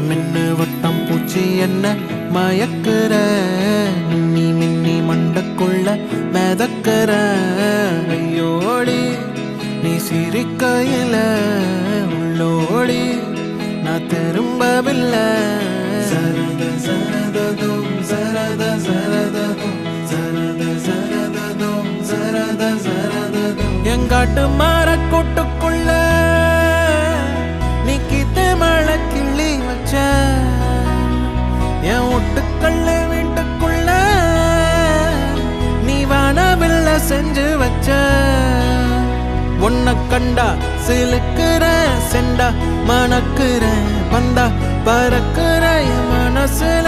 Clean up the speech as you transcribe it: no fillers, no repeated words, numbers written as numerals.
மின்னு வட்டம் பூச்சி என்ன மயக்குற மின்னி மின்னி மண்டக்குள்ள மிதக்குற ஐயோடி நீ சிரிக்கையில உள்ளோடி நான் திரும்பவில்லை சரத சரததும் சரத சரததும் சரத சரததும் சரத சரததும் எங்காட்டு மாற கூட்டுக்குள்ள நீ கித்த மழை கிள்ளி வச்ச என் ஒட்டுக்கல்ல வீட்டுக்குள்ள நீ வானவில்ல செஞ்சு வச்ச உன்னை கண்டா சிலுக்குற செண்டா மணக்குற வந்தா பறக்குற என் மனசுல